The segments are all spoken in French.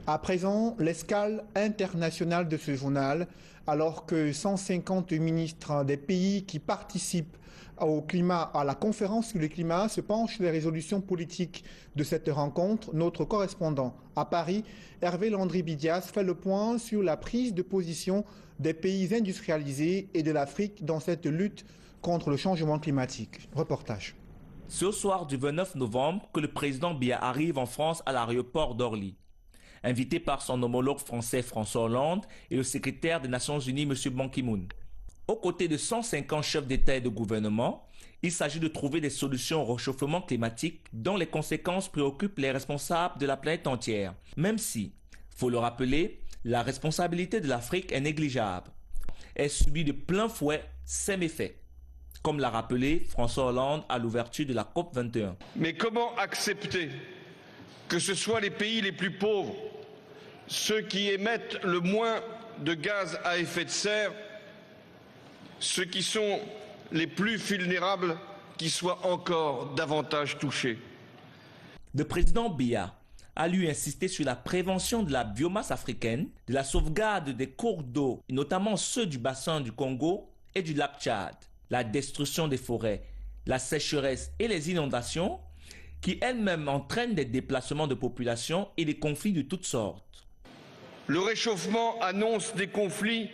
À présent, l'escale internationale de ce journal, alors que 150 ministres des pays qui participent à la conférence sur le climat se penchent sur les résolutions politiques de cette rencontre, notre correspondant à Paris, Hervé Landry-Bidias, fait le point sur la prise de position des pays industrialisés et de l'Afrique dans cette lutte contre le changement climatique. Reportage. C'est au soir du 29 novembre que le président Biya arrive en France à l'aéroport d'Orly. Invité par son homologue français François Hollande et le secrétaire des Nations Unies M. Ban Ki-moon. Aux côtés de 150 chefs d'État et de gouvernement, il s'agit de trouver des solutions au réchauffement climatique dont les conséquences préoccupent les responsables de la planète entière. Même si, faut le rappeler, la responsabilité de l'Afrique est négligeable. Elle subit de plein fouet ses méfaits, comme l'a rappelé François Hollande à l'ouverture de la COP21. Mais comment accepter que ce soit les pays les plus pauvres, ceux qui émettent le moins de gaz à effet de serre, ceux qui sont les plus vulnérables, qui soient encore davantage touchés? Le président Biya a lui insisté sur la prévention de la biomasse africaine, de la sauvegarde des cours d'eau, notamment ceux du bassin du Congo et du lac Tchad, la destruction des forêts, la sécheresse et les inondations, qui elles-mêmes entraînent des déplacements de population et des conflits de toutes sortes. Le réchauffement annonce des conflits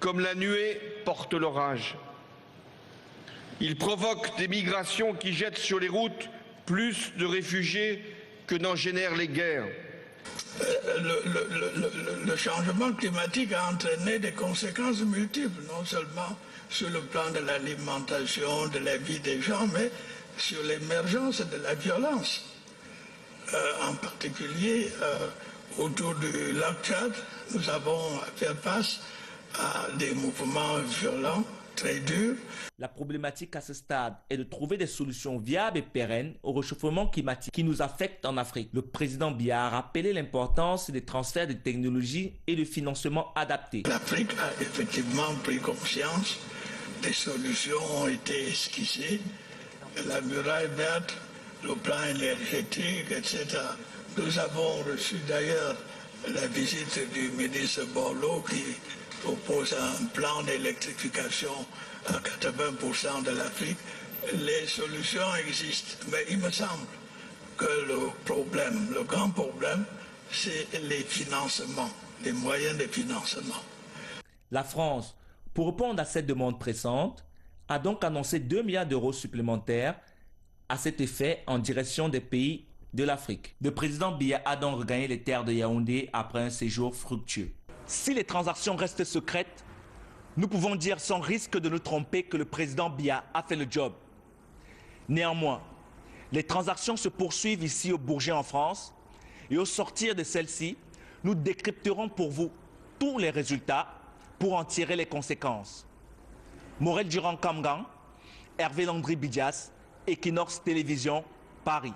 comme la nuée porte l'orage. Il provoque des migrations qui jettent sur les routes plus de réfugiés que n'en génèrent les guerres. Le changement climatique a entraîné des conséquences multiples, non seulement sur le plan de l'alimentation, de la vie des gens, mais sur l'émergence de la violence. En particulier, autour du lac Tchad, nous avons à faire face à des mouvements violents, très durs. La problématique à ce stade est de trouver des solutions viables et pérennes au réchauffement climatique qui nous affecte en Afrique. Le président Biya a rappelé l'importance des transferts de technologies et de financement adaptés. L'Afrique a effectivement pris conscience, des solutions ont été esquissées, la muraille verte, le plan énergétique, etc. Nous avons reçu d'ailleurs la visite du ministre Borloo qui propose un plan d'électrification à 80% de l'Afrique. Les solutions existent, mais il me semble que le grand problème, c'est les financements, les moyens de financement. La France, pour répondre à cette demande pressante, a donc annoncé 2 milliards d'euros supplémentaires à cet effet en direction des pays de l'Afrique. Le président Biya a donc regagné les terres de Yaoundé après un séjour fructueux. Si les transactions restent secrètes, nous pouvons dire sans risque de nous tromper que le président Biya a fait le job. Néanmoins, les transactions se poursuivent ici au Bourget en France et au sortir de celles-ci, nous décrypterons pour vous tous les résultats pour en tirer les conséquences. Morel Durand Kamgang, Hervé Landry-Bidias, Equinox Télévision, Paris.